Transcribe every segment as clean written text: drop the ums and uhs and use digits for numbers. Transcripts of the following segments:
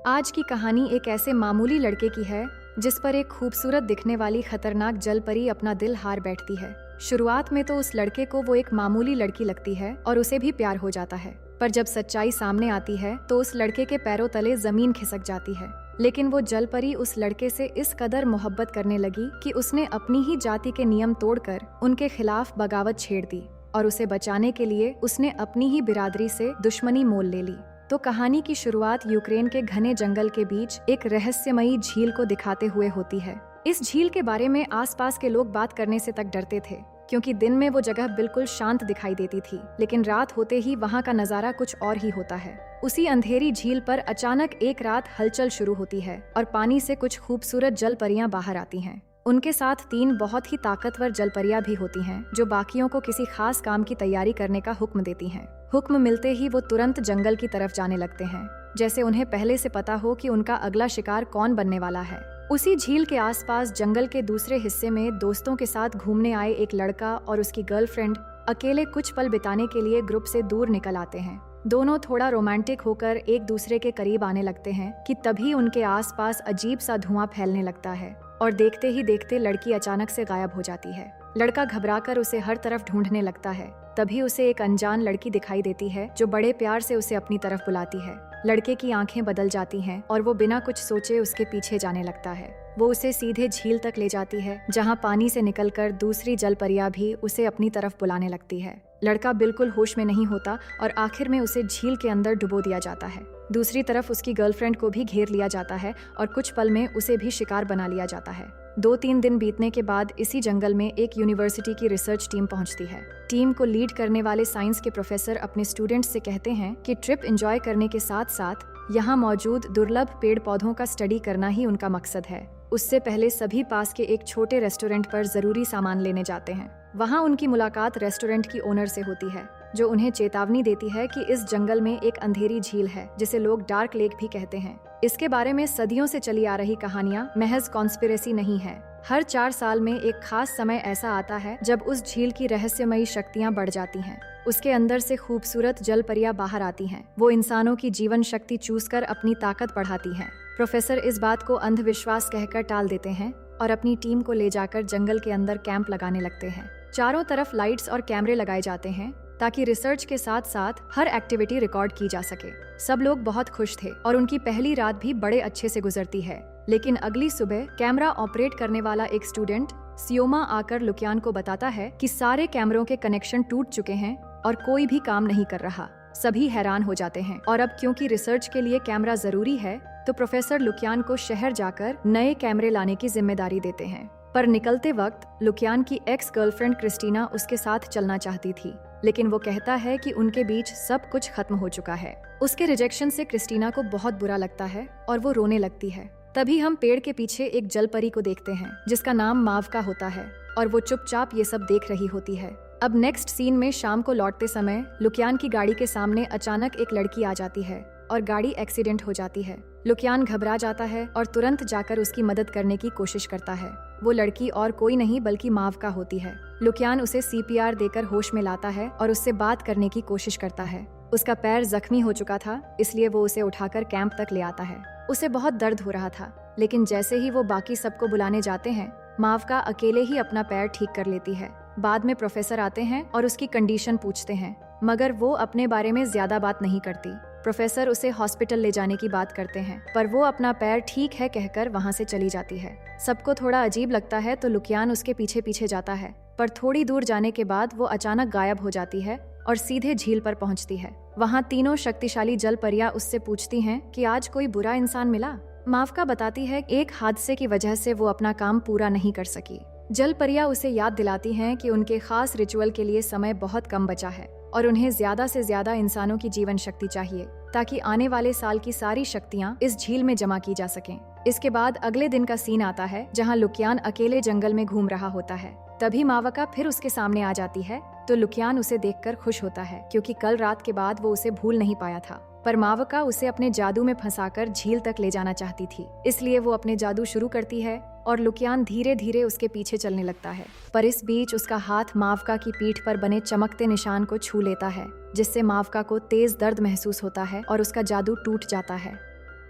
आज की कहानी एक ऐसे मामूली लड़के की है जिस पर एक खूबसूरत दिखने वाली खतरनाक जल परी अपना दिल हार बैठती है। शुरुआत में तो उस लड़के को वो एक मामूली लड़की लगती है और उसे भी प्यार हो जाता है, पर जब सच्चाई सामने आती है तो उस लड़के के पैरों तले जमीन खिसक जाती है। लेकिन वो जल परी उस लड़के से इस कदर मोहब्बत करने लगी कि उसने अपनी ही जाति के नियम तोड़कर उनके खिलाफ बगावत छेड़ दी और उसे बचाने के लिए उसने अपनी ही बिरादरी से दुश्मनी मोल ले ली। तो कहानी की शुरुआत यूक्रेन के घने जंगल के बीच एक रहस्यमयी झील को दिखाते हुए होती है। इस झील के बारे में आसपास के लोग बात करने से तक डरते थे, क्योंकि दिन में वो जगह बिल्कुल शांत दिखाई देती थी, लेकिन रात होते ही वहाँ का नजारा कुछ और ही होता है। उसी अंधेरी झील पर अचानक एक रात हलचल शुरू होती है और पानी से कुछ खूबसूरत जल परियां बाहर आती हैं। उनके साथ 3 बहुत ही ताकतवर जल परियां भी होती हैं, जो बाकियों को किसी खास काम की तैयारी करने का हुक्म देती हैं। हुक्म मिलते ही वो तुरंत जंगल की तरफ जाने लगते हैं, जैसे उन्हें पहले से पता हो कि उनका अगला शिकार कौन बनने वाला है। उसी झील के आसपास जंगल के दूसरे हिस्से में दोस्तों के साथ घूमने आए एक लड़का और उसकी गर्लफ्रेंड अकेले कुछ पल बिताने के लिए ग्रुप से दूर निकल आते हैं। दोनों थोड़ा रोमांटिक होकर एक दूसरे के करीब आने लगते हैं कि तभी उनके आसपास अजीब सा धुआं फैलने लगता है और देखते ही देखते लड़की अचानक से गायब हो जाती है। लड़का घबराकर उसे हर तरफ ढूंढने लगता है। तभी उसे एक अनजान लड़की दिखाई देती है जो बड़े प्यार से उसे अपनी तरफ बुलाती है। लड़के की आंखें बदल जाती हैं और वो बिना कुछ सोचे उसके पीछे जाने लगता है। वो उसे सीधे झील तक ले जाती है, जहाँ पानी से निकलकर दूसरी जल परियां भी उसे अपनी तरफ बुलाने लगती है। लड़का बिल्कुल होश में नहीं होता और आखिर में उसे झील के अंदर डुबो दिया जाता है। दूसरी तरफ उसकी गर्लफ्रेंड को भी घेर लिया जाता है और कुछ पल में उसे भी शिकार बना लिया जाता है। 2-3 दिन बीतने के बाद इसी जंगल में एक यूनिवर्सिटी की रिसर्च टीम पहुंचती है। टीम को लीड करने वाले साइंस के प्रोफेसर अपने स्टूडेंट्स से कहते हैं कि ट्रिप एंजॉय करने के साथ साथ यहाँ मौजूद दुर्लभ पेड़ पौधों का स्टडी करना ही उनका मकसद है। उससे पहले सभी पास के एक छोटे रेस्टोरेंट पर जरूरी सामान लेने जाते हैं। वहाँ उनकी मुलाकात रेस्टोरेंट की ओनर से होती है, जो उन्हें चेतावनी देती है कि इस जंगल में एक अंधेरी झील है जिसे लोग डार्क लेक भी कहते हैं। इसके बारे में सदियों से चली आ रही कहानियां महज कॉन्स्पिरेसी नहीं है। हर 4 साल में एक खास समय ऐसा आता है जब उस झील की रहस्यमयी शक्तियां बढ़ जाती हैं। उसके अंदर से खूबसूरत जल परियां बाहर आती हैं। वो इंसानों की जीवन शक्ति चूसकर अपनी ताकत बढ़ाती हैं। प्रोफेसर इस बात को अंधविश्वास कहकर टाल देते हैं और अपनी टीम को ले जाकर जंगल के अंदर कैंप लगाने लगते हैं। चारों तरफ लाइट्स और कैमरे लगाए जाते हैं ताकि रिसर्च के साथ साथ हर एक्टिविटी रिकॉर्ड की जा सके। सब लोग बहुत खुश थे और उनकी पहली रात भी बड़े अच्छे से गुजरती है। लेकिन अगली सुबह कैमरा ऑपरेट करने वाला एक स्टूडेंट सियोमा आकर लुकियान को बताता है कि सारे कैमरों के कनेक्शन टूट चुके हैं और कोई भी काम नहीं कर रहा। सभी हैरान हो जाते हैं और अब क्योंकि रिसर्च के लिए कैमरा जरूरी है तो प्रोफेसर लुकियान को शहर जाकर नए कैमरे लाने की जिम्मेदारी देते हैं। पर निकलते वक्त लुकियान की एक्स गर्लफ्रेंड क्रिस्टीना उसके साथ चलना चाहती थी, लेकिन वो कहता है कि उनके बीच सब कुछ खत्म हो चुका है। उसके रिजेक्शन से क्रिस्टीना को बहुत बुरा लगता है और वो रोने लगती है। तभी हम पेड़ के पीछे एक जल परी को देखते हैं जिसका नाम मावका होता है और वो चुपचाप ये सब देख रही होती है। अब नेक्स्ट सीन में शाम को लौटते समय लुकियान की गाड़ी के सामने अचानक एक लड़की आ जाती है और गाड़ी एक्सीडेंट हो जाती है। लुकियान घबरा जाता है और तुरंत जाकर उसकी मदद करने की कोशिश करता है। वो लड़की और कोई नहीं बल्कि मावका होती है। लुकियान उसे सीपीआर देकर होश में लाता है और उससे बात करने की कोशिश करता है। उसका पैर जख्मी हो चुका था, इसलिए वो उसे उठाकर कैंप तक ले आता है। उसे बहुत दर्द हो रहा था, लेकिन जैसे ही वो बाकी सबको बुलाने जाते हैं, मावका अकेले ही अपना पैर ठीक कर लेती है। बाद में प्रोफेसर आते हैं और उसकी कंडीशन पूछते हैं, मगर वो अपने बारे में ज्यादा बात नहीं करती। प्रोफेसर उसे हॉस्पिटल ले जाने की बात करते हैं, पर वो अपना पैर ठीक है कहकर वहाँ से चली जाती है। सबको थोड़ा अजीब लगता है तो लुकियान उसके पीछे पीछे जाता है, पर थोड़ी दूर जाने के बाद वो अचानक गायब हो जाती है और सीधे झील पर पहुँचती है। वहाँ तीनों शक्तिशाली जल परियां उससे पूछती हैं कि आज कोई बुरा इंसान मिला। मावका बताती है एक हादसे की वजह से वो अपना काम पूरा नहीं कर सकी। जल परियां उसे याद दिलाती हैं कि उनके खास रिचुअल के लिए समय बहुत कम बचा है और उन्हें ज्यादा से ज्यादा इंसानों की जीवन शक्ति चाहिए ताकि आने वाले साल की सारी शक्तियां इस झील में जमा की जा सकें। इसके बाद अगले दिन का सीन आता है जहां लुकियान अकेले जंगल में घूम रहा होता है। तभी मावका फिर उसके सामने आ जाती है तो लुकियान उसे देखकर खुश होता है, क्योंकि कल रात के बाद वो उसे भूल नहीं पाया था। पर मावका उसे अपने जादू में फंसाकर झील तक ले जाना चाहती थी, इसलिए वो अपने जादू शुरू करती है और लुकियान धीरे धीरे उसके पीछे चलने लगता है। पर इस बीच उसका हाथ मावका की पीठ पर बने चमकते निशान को छू लेता है, जिससे मावका को तेज दर्द महसूस होता है और उसका जादू टूट जाता है।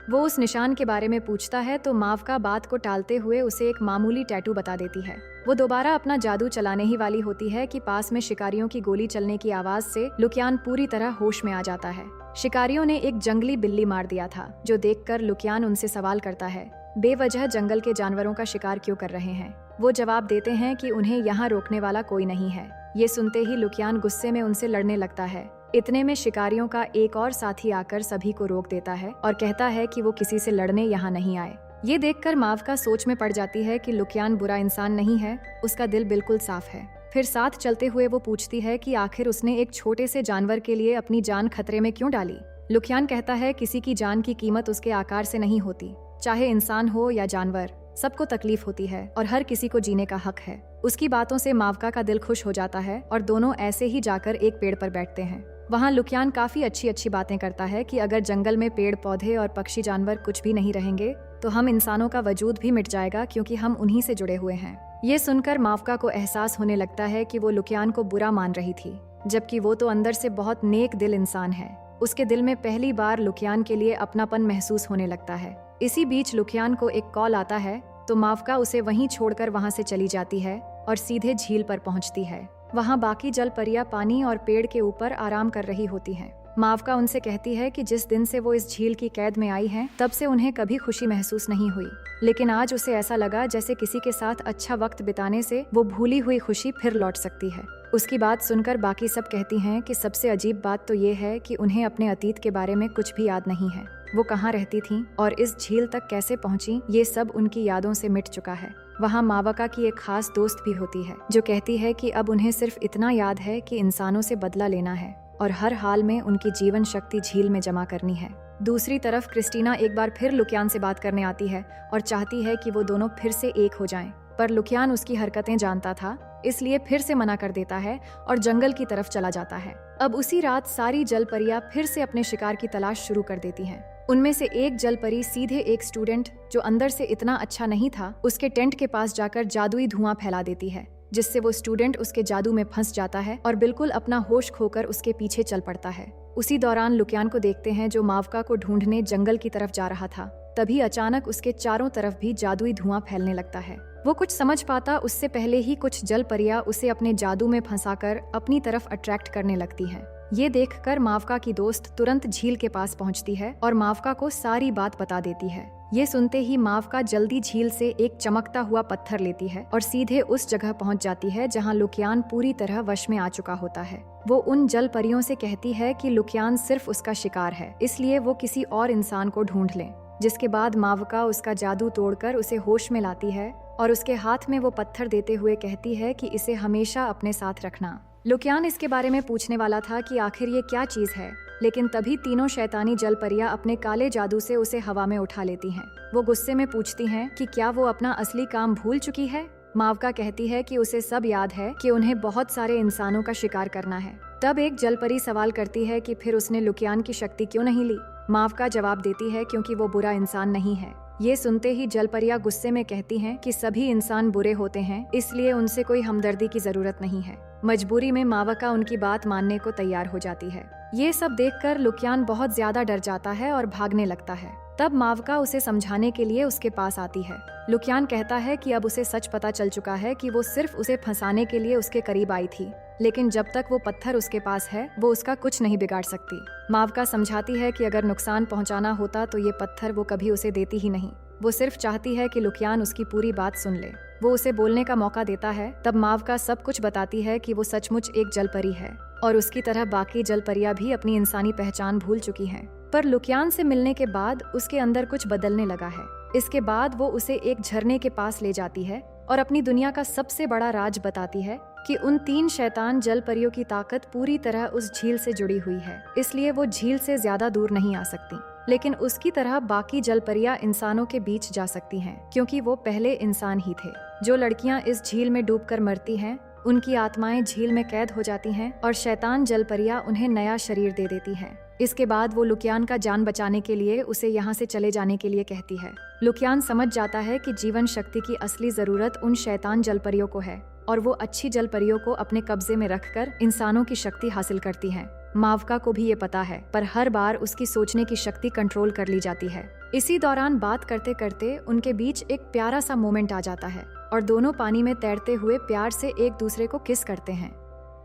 वो उस निशान के बारे में पूछता है तो मावका बात को टालते हुए उसे एक मामूली टैटू बता देती है। वो दोबारा अपना जादू चलाने ही वाली होती है कि पास में शिकारियों की गोली चलने की आवाज से लुकियान पूरी तरह होश में आ जाता है। शिकारियों ने एक जंगली बिल्ली मार दिया था, जो देखकर लुकियान उनसे सवाल करता है, बेवजह जंगल के जानवरों का शिकार क्यों कर रहे हैं। वो जवाब देते हैं कि उन्हें यहाँ रोकने वाला कोई नहीं है। ये सुनते ही लुकियान गुस्से में उनसे लड़ने लगता है। इतने में शिकारियों का एक और साथी आकर सभी को रोक देता है और कहता है कि वो किसी से लड़ने यहाँ नहीं आए। ये देखकर मावका सोच में पड़ जाती है कि लुकियान बुरा इंसान नहीं है, उसका दिल बिल्कुल साफ है। फिर साथ चलते हुए वो पूछती है कि आखिर उसने एक छोटे से जानवर के लिए अपनी जान खतरे में क्यों डाली। लुकियान कहता है किसी की जान की कीमत उसके आकार से नहीं होती, चाहे इंसान हो या जानवर, सबको तकलीफ होती है और हर किसी को जीने का हक है। उसकी बातों से मावका का दिल खुश हो जाता है और दोनों ऐसे ही जाकर एक पेड़ पर बैठते हैं। वहाँ लुकियान काफी अच्छी बातें करता है कि अगर जंगल में पेड़ पौधे और पक्षी जानवर कुछ भी नहीं रहेंगे तो हम इंसानों का वजूद भी मिट जाएगा, क्योंकि हम उन्हीं से जुड़े हुए हैं। ये सुनकर मावका को एहसास होने लगता है कि वो लुकियान को बुरा मान रही थी, जबकि वो तो अंदर से बहुत नेक दिल इंसान है। उसके दिल में पहली बार लुकियान के लिए अपनापन महसूस होने लगता है। इसी बीच लुकियान को एक कॉल आता है तो मावका उसे वहीं छोड़कर वहां से चली जाती है और सीधे झील पर पहुंचती है। वहां बाकी जल परियां पानी और पेड़ के ऊपर आराम कर रही होती हैं। मावका उनसे कहती है कि जिस दिन से वो इस झील की कैद में आई हैं, तब से उन्हें कभी खुशी महसूस नहीं हुई, लेकिन आज उसे ऐसा लगा जैसे किसी के साथ अच्छा वक्त बिताने से वो भूली हुई खुशी फिर लौट सकती है। उसकी बात सुनकर बाकी सब कहती हैं कि सबसे अजीब बात तो ये है कि उन्हें अपने अतीत के बारे में कुछ भी याद नहीं है। वो कहाँ रहती थीं और इस झील तक कैसे पहुंची, ये सब उनकी यादों से मिट चुका है। वहाँ मावका की एक खास दोस्त भी होती है जो कहती है कि अब उन्हें सिर्फ इतना याद है कि इंसानों से बदला लेना है और हर हाल में उनकी जीवन शक्ति झील में जमा करनी है। दूसरी तरफ क्रिस्टीना एक बार फिर लुकियान से बात करने आती है और चाहती है कि वो दोनों फिर से एक हो जाएं, पर लुकियान उसकी हरकतें जानता था, इसलिए फिर से मना कर देता है और जंगल की तरफ चला जाता है। अब उसी रात सारी जल परियां फिर से अपने शिकार की तलाश शुरू कर देती हैं। उनमें से एक जल परी सीधे एक स्टूडेंट जो अंदर से इतना अच्छा नहीं था, उसके टेंट के पास जाकर जादुई धुआं फैला देती है, जिससे वो स्टूडेंट उसके जादू में फंस जाता है और बिल्कुल अपना होश खोकर उसके पीछे चल पड़ता है। उसी दौरान लुकियान को देखते हैं जो मावका को ढूंढने जंगल की तरफ जा रहा था। तभी अचानक उसके चारों तरफ भी जादुई धुआं फैलने लगता है। वो कुछ समझ पाता उससे पहले ही कुछ जल परियां उसे अपने जादू में फंसाकर अपनी तरफ अट्रैक्ट करने लगती हैं। ये देखकर मावका की दोस्त तुरंत झील के पास पहुंचती है और मावका को सारी बात बता देती है। ये सुनते ही मावका जल्दी झील से एक चमकता हुआ पत्थर लेती है और सीधे उस जगह पहुंच जाती है जहां लुकियान पूरी तरह वश में आ चुका होता है। वो उन जल परियों से कहती है कि लुकियान सिर्फ उसका शिकार है, इसलिए वो किसी और इंसान को ढूंढ लें। जिसके बाद मावका उसका जादू तोड़कर उसे होश में लाती है और उसके हाथ में वो पत्थर देते हुए कहती है कि इसे हमेशा अपने साथ रखना। लुकियान इसके बारे में पूछने वाला था कि आखिर ये क्या चीज है, लेकिन तभी तीनों शैतानी जल परियां अपने काले जादू से उसे हवा में उठा लेती हैं। वो गुस्से में पूछती हैं कि क्या वो अपना असली काम भूल चुकी है। मावका कहती है कि उसे सब याद है कि उन्हें बहुत सारे इंसानों का शिकार करना है। तब एक जल परी सवाल करती है कि फिर उसने लुकियान की शक्ति क्यों नहीं ली। मावका जवाब देती है क्योंकि वो बुरा इंसान नहीं है। ये सुनते ही जल परियां गुस्से में कहती हैं कि सभी इंसान बुरे होते हैं, इसलिए उनसे कोई हमदर्दी की जरूरत नहीं है। मजबूरी में मावका उनकी बात मानने को तैयार हो जाती है। ये सब देखकर लुकियान बहुत ज्यादा डर जाता है और भागने लगता है। तब मावका उसे समझाने के लिए उसके पास आती है। लुकियान कहता है कि अब उसे सच पता चल चुका है कि वो सिर्फ उसे फंसाने के लिए उसके करीब आई थी, लेकिन जब तक वो पत्थर उसके पास है वो उसका कुछ नहीं बिगाड़ सकती। मावका समझाती है कि अगर नुकसान पहुंचाना होता तो ये पत्थर वो कभी उसे देती ही नहीं। वो सिर्फ चाहती है कि लुकियान उसकी पूरी बात सुन ले। वो उसे बोलने का मौका देता है। तब मावका सब कुछ बताती है कि वो सचमुच एक जल परी है और उसकी तरह बाकी जल परियां भी अपनी इंसानी पहचान भूल चुकी हैं। पर लुकियान से मिलने के बाद उसके अंदर कुछ बदलने लगा है। इसके बाद वो उसे एक झरने के पास ले जाती है और अपनी दुनिया का सबसे बड़ा राज बताती है कि उन 3 शैतान जल परियों की ताकत पूरी तरह उस झील से जुड़ी हुई है, इसलिए वो झील से ज्यादा दूर नहीं आ सकती। लेकिन उसकी तरह बाकी जल परियां इंसानों के बीच जा सकती हैं, क्योंकि वो पहले इंसान ही थे। जो लड़कियां इस झील में डूबकर मरती हैं, उनकी आत्माएं झील में कैद हो जाती हैं और शैतान जल परियां उन्हें नया शरीर दे देती हैं। इसके बाद वो लुकियान का जान बचाने के लिए उसे यहाँ से चले जाने के लिए कहती है। लुकियान समझ जाता है कि जीवन शक्ति की असली जरूरत उन शैतान जल परियों को है और वो अच्छी जल परियों को अपने कब्जे में रखकर इंसानों की शक्ति हासिल करती हैं। मावका को भी ये पता है, पर हर बार उसकी सोचने की शक्ति कंट्रोल कर ली जाती है। इसी दौरान बात करते करते उनके बीच एक प्यारा सा मोमेंट आ जाता है और दोनों पानी में तैरते हुए प्यार से एक दूसरे को किस करते हैं।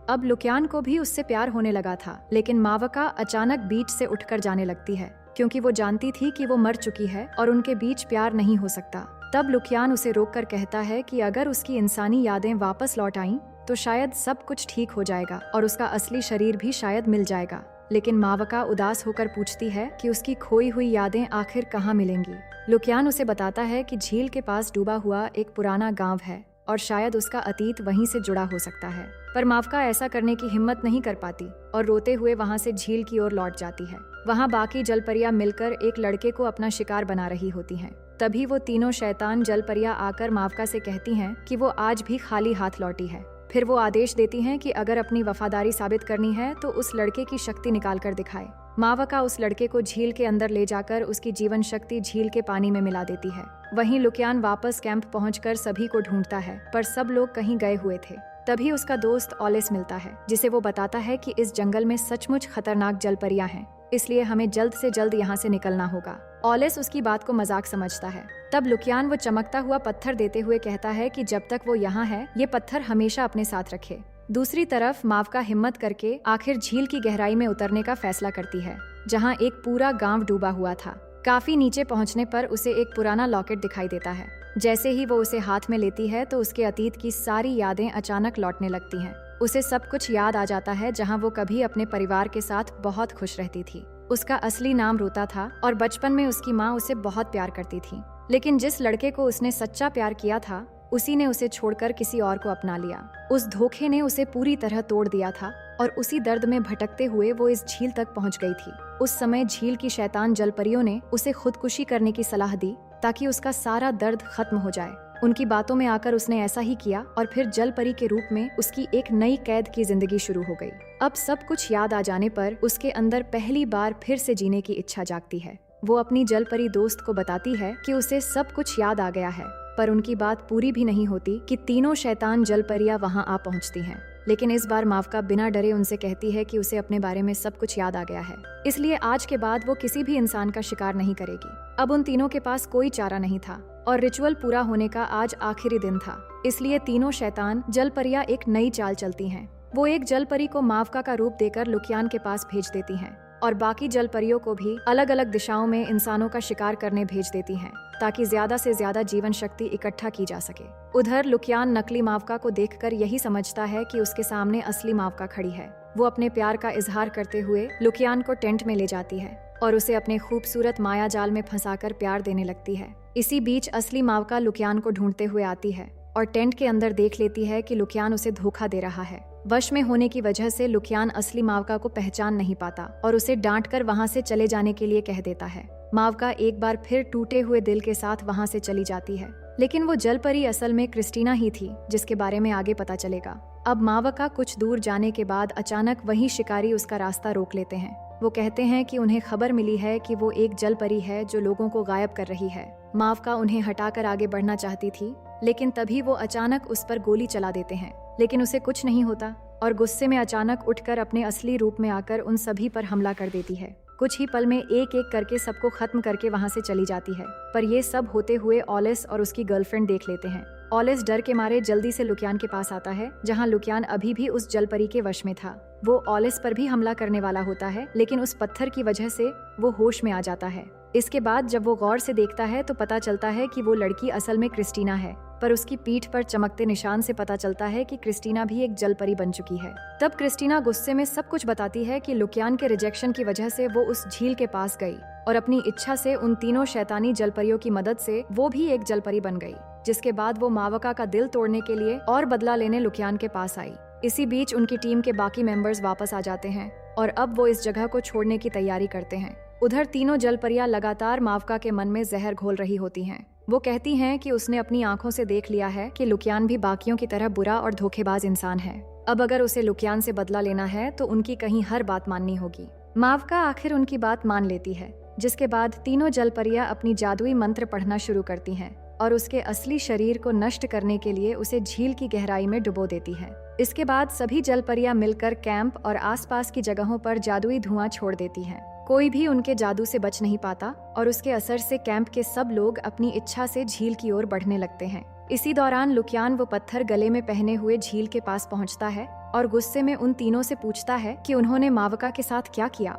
अब लुकियान को भी उससे प्यार होने लगा था, लेकिन मावका अचानक बीच से उठकर जाने लगती है क्योंकि वो जानती थी कि वो मर चुकी है और उनके बीच प्यार नहीं हो सकता। तब लुकियान उसे रोककर कहता है कि अगर उसकी इंसानी यादें वापस लौट आईं तो शायद सब कुछ ठीक हो जाएगा और उसका असली शरीर भी शायद मिल जाएगा। लेकिन मावका उदास होकर पूछती है कि उसकी खोई हुई यादें आखिर कहाँ मिलेंगी। लुकियान उसे बताता है कि झील के पास डूबा हुआ एक पुराना गांव है और शायद उसका अतीत वहीं से जुड़ा हो सकता है। पर मावका ऐसा करने की हिम्मत नहीं कर पाती और रोते हुए वहां से झील की ओर लौट जाती है। वहां बाकी जलपरियां मिलकर एक लड़के को अपना शिकार बना रही होती हैं। तभी वो तीनों शैतान जलपरियां आकर मावका से कहती हैं कि वो आज भी खाली हाथ लौटी है। फिर वो आदेश देती हैं कि अगर अपनी वफादारी साबित करनी है तो उस लड़के की शक्ति निकाल कर दिखाए। मावका उस लड़के को झील के अंदर ले जाकर उसकी जीवन शक्ति झील के पानी में मिला देती है। वहीं लुकियान वापस कैंप पहुंचकर सभी को ढूंढता है, पर सब लोग कहीं गए हुए थे। तभी उसका दोस्त ऑलिस मिलता है, जिसे वो बताता है कि इस जंगल में सचमुच खतरनाक जलपरियां हैं, इसलिए हमें जल्द से जल्द यहाँ से निकलना होगा। ऑलिस उसकी बात को मजाक समझता है। तब लुकियान वो चमकता हुआ पत्थर देते हुए कहता है कि जब तक वो यहाँ है ये पत्थर हमेशा अपने साथ रखे। दूसरी तरफ मावका हिम्मत करके आखिर झील की गहराई में उतरने का फैसला करती है, जहाँ एक पूरा गांव डूबा हुआ था। काफी नीचे पहुँचने पर उसे एक पुराना लॉकेट दिखाई देता है। जैसे ही वो उसे हाथ में लेती है तो उसके अतीत की सारी यादें अचानक लौटने लगती हैं। उसे सब कुछ याद आ जाता है, जहाँ वो कभी अपने परिवार के साथ बहुत खुश रहती थी। उसका असली नाम रोता था और बचपन में उसकी माँ उसे बहुत प्यार करती थी। लेकिन जिस लड़के को उसने सच्चा प्यार किया था उसी ने उसे छोड़कर किसी और को अपना लिया। उस धोखे ने उसे पूरी तरह तोड़ दिया था और उसी दर्द में भटकते हुए वो इस झील तक पहुंच गई थी। उस समय झील की शैतान जलपरियों ने उसे खुदकुशी करने की सलाह दी ताकि उसका सारा दर्द खत्म हो जाए। उनकी बातों में आकर उसने ऐसा ही किया और फिर जलपरी के रूप में उसकी एक नई कैद की जिंदगी शुरू हो गई। अब सब कुछ याद आ जाने पर उसके अंदर पहली बार फिर से जीने की इच्छा जागती है। वो अपनी जलपरी दोस्त को बताती है कि उसे सब कुछ याद आ गया है, पर उनकी बात पूरी भी नहीं होती कि तीनों शैतान जलपरियां वहां आ पहुंचती हैं। लेकिन इस बार मावका बिना डरे उनसे कहती है कि उसे अपने बारे में सब कुछ याद आ गया है, इसलिए आज के बाद वो किसी भी इंसान का शिकार नहीं करेगी। अब उन तीनों के पास कोई चारा नहीं था और रिचुअल पूरा होने का आज आखिरी दिन था, इसलिए तीनों शैतान जलपरियां एक नई चाल चलती हैं। वो एक जलपरी को मावका का रूप देकर लुकियान के पास भेज देती हैं और बाकी जलपरियों को भी अलग अलग दिशाओं में इंसानों का शिकार करने भेज देती हैं, ताकि ज्यादा से ज्यादा जीवन शक्ति इकट्ठा की जा सके। उधर लुकियान नकली मावका को देखकर यही समझता है कि उसके सामने असली मावका खड़ी है। वो अपने प्यार का इजहार करते हुए लुकियान को टेंट में ले जाती है और उसे अपने खूबसूरत माया जाल में फंसाकर प्यार देने लगती है। इसी बीच असली मावका लुकियान को ढूंढते हुए आती है और टेंट के अंदर देख लेती है कि लुकियान उसे धोखा दे रहा है। वश में होने की वजह से लुकियान असली मावका को पहचान नहीं पाता और उसे डांटकर वहां से चले जाने के लिए कह देता है। मावका एक बार फिर टूटे हुए दिल के साथ वहां से चली जाती है, लेकिन वो जलपरी असल में क्रिस्टीना ही थी, जिसके बारे में आगे पता चलेगा। अब मावका कुछ दूर जाने के बाद अचानक वही शिकारी उसका रास्ता रोक लेते हैं। वो कहते हैं कि उन्हें खबर मिली है कि वो एक जलपरी है जो लोगों को गायब कर रही है। मावका उन्हें हटाकर आगे बढ़ना चाहती थी, लेकिन तभी वो अचानक उस पर गोली चला देते हैं, लेकिन उसे कुछ नहीं होता और गुस्से में अचानक उठकर अपने असली रूप में आकर उन सभी पर हमला कर देती है। कुछ ही पल में एक एक करके सबको खत्म करके वहां से चली जाती है। पर ये सब होते हुए ऑलिस और उसकी गर्लफ्रेंड देख लेते हैं। ऑलिस डर के मारे जल्दी से लुकियान के पास आता है, जहां लुकियान अभी भी उस जलपरी के वश में था। वो ऑलिस पर भी हमला करने वाला होता है, लेकिन उस पत्थर की वजह से वो होश में आ जाता है। इसके बाद जब वो गौर से देखता है तो पता चलता है कि वो लड़की असल में क्रिस्टीना है, पर उसकी पीठ पर चमकते निशान से पता चलता है कि क्रिस्टीना भी एक जलपरी बन चुकी है। तब क्रिस्टीना गुस्से में सब कुछ बताती है कि लुकियान के रिजेक्शन की वजह से वो उस झील के पास गई और अपनी इच्छा से उन तीनों शैतानी जलपरियों की मदद से वो भी एक जलपरी बन गई, जिसके बाद वो मावका का दिल तोड़ने के लिए और बदला लेने लुकियान के पास आई। इसी बीच उनकी टीम के बाकी मेंबर्स वापस आ जाते हैं और अब वो इस जगह को छोड़ने की तैयारी करते हैं। उधर तीनों जलपरियां लगातार मावका के मन में जहर घोल रही होती हैं। वो कहती हैं कि उसने अपनी आंखों से देख लिया है कि लुकियान भी बाकियों की तरह बुरा और धोखेबाज इंसान है। अब अगर उसे लुकियान से बदला लेना है तो उनकी कहीं हर बात माननी होगी। मावका आखिर उनकी बात मान लेती है, जिसके बाद तीनों जलपरियां अपनी जादुई मंत्र पढ़ना शुरू करती हैं। और उसके असली शरीर को नष्ट करने के लिए उसे झील की गहराई में डुबो देती है। इसके बाद सभी जलपरियां मिलकर कैंप और आसपास की जगहों पर जादुई धुआं छोड़ देती हैं। कोई भी उनके जादू से बच नहीं पाता और उसके असर से कैंप के सब लोग अपनी इच्छा से झील की ओर बढ़ने लगते हैं। इसी दौरान लुकियान वो पत्थर गले में पहने हुए झील के पास पहुंचता है और गुस्से में उन तीनों से पूछता है कि उन्होंने मावका के साथ क्या किया।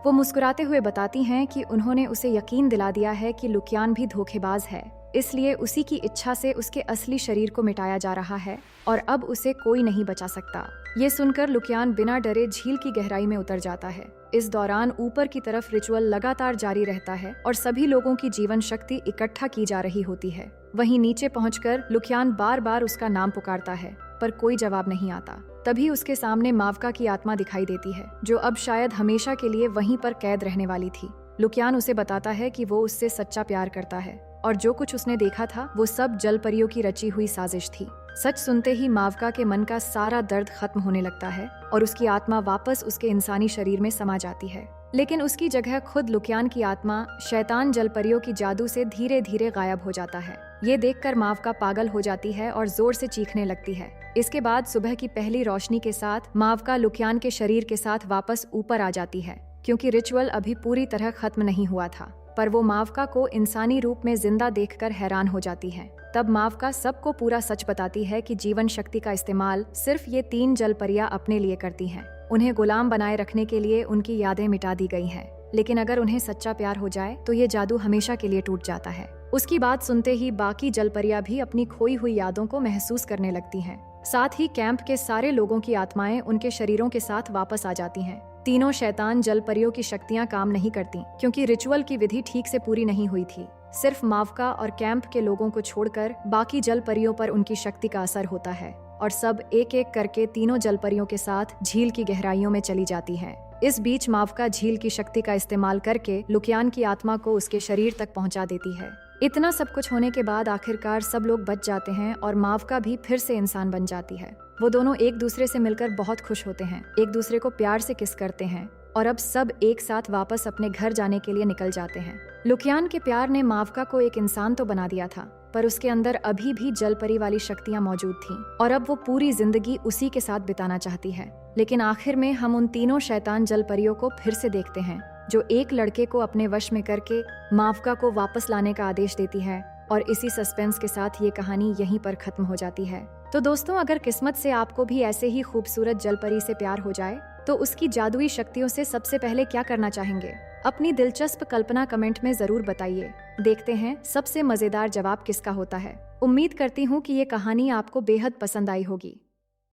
वो मुस्कुराते हुए बताती हैं कि उन्होंने उसे यकीन दिला दिया है कि लुकियान भी धोखेबाज है, इसलिए उसी की इच्छा से उसके असली शरीर को मिटाया जा रहा है और अब उसे कोई नहीं बचा सकता। ये सुनकर लुकियान बिना डरे झील की गहराई में उतर जाता है। इस दौरान ऊपर की तरफ रिचुअल लगातार जारी रहता है और सभी लोगों की जीवन शक्ति इकट्ठा की जा रही होती है। वहीं नीचे पहुंचकर लुकियान बार बार उसका नाम पुकारता है पर कोई जवाब नहीं आता। तभी उसके सामने मावका की आत्मा दिखाई देती है, जो अब शायद हमेशा के लिए वहीं पर कैद रहने वाली थी। लुकियान उसे बताता है कि वो उससे सच्चा प्यार करता है और जो कुछ उसने देखा था वो सब जलपरियों की रची हुई साजिश थी। सच सुनते ही मावका के मन का सारा दर्द खत्म होने लगता है और उसकी आत्मा वापस उसके इंसानी शरीर में समा जाती है। लेकिन उसकी जगह खुद लुकियान की आत्मा शैतान जलपरियों की जादू से धीरे धीरे गायब हो जाता है। ये देखकर मावका पागल हो जाती है और जोर से चीखने लगती है। इसके बाद सुबह की पहली रोशनी के साथ मावका लुकियान के शरीर के साथ वापस ऊपर आ जाती है, क्योंकि रिचुअल अभी पूरी तरह खत्म नहीं हुआ था। पर वो मावका को इंसानी रूप में जिंदा देखकर हैरान हो जाती है। तब मावका सबको पूरा सच बताती है कि जीवन शक्ति का इस्तेमाल सिर्फ ये 3 जलपरियां अपने लिए करती हैं। उन्हें गुलाम बनाए रखने के लिए उनकी यादें मिटा दी गई हैं, लेकिन अगर उन्हें सच्चा प्यार हो जाए तो ये जादू हमेशा के लिए टूट जाता है। उसकी बात सुनते ही बाकी जलपरियां भी अपनी खोई हुई यादों को महसूस करने लगती हैं। साथ ही कैंप के सारे लोगों की आत्माएं उनके शरीरों के साथ वापस आ जाती हैं। तीनों शैतान जलपरियों की शक्तियां काम नहीं करती, क्योंकि रिचुअल की विधि ठीक से पूरी नहीं हुई थी। सिर्फ मावका और कैंप के लोगों को छोड़कर बाकी जलपरियों पर उनकी शक्ति का असर होता है और सब एक एक करके तीनों जलपरियों के साथ झील की गहराइयों में चली जाती हैं। इस बीच मावका झील की शक्ति का इस्तेमाल करके लुकियान की आत्मा को उसके शरीर तक पहुंचा देती है। इतना सब कुछ होने के बाद आखिरकार सब लोग बच जाते हैं और मावका भी फिर से इंसान बन जाती है। वो दोनों एक दूसरे से मिलकर बहुत खुश होते हैं, एक दूसरे को प्यार से किस करते हैं और अब सब एक साथ वापस अपने घर जाने के लिए निकल जाते हैं। लुकियान के प्यार ने मावका को एक इंसान तो बना दिया था, पर उसके अंदर अभी भी जलपरी वाली शक्तियां मौजूद थीं और अब वो पूरी जिंदगी उसी के साथ बिताना चाहती है। लेकिन आखिर में हम उन तीनों शैतान जलपरियों को फिर से देखते हैं, जो एक लड़के को अपने वश में करके मावका को वापस लाने का आदेश देती है। और इसी सस्पेंस के साथ ये कहानी यहीं पर खत्म हो जाती है। तो दोस्तों, अगर किस्मत से आपको भी ऐसे ही खूबसूरत जलपरी से प्यार हो जाए तो उसकी जादुई शक्तियों से सबसे पहले क्या करना चाहेंगे? अपनी दिलचस्प कल्पना कमेंट में जरूर बताइए। देखते हैं सबसे मजेदार जवाब किसका होता है। उम्मीद करती हूँ कि ये कहानी आपको बेहद पसंद आई होगी।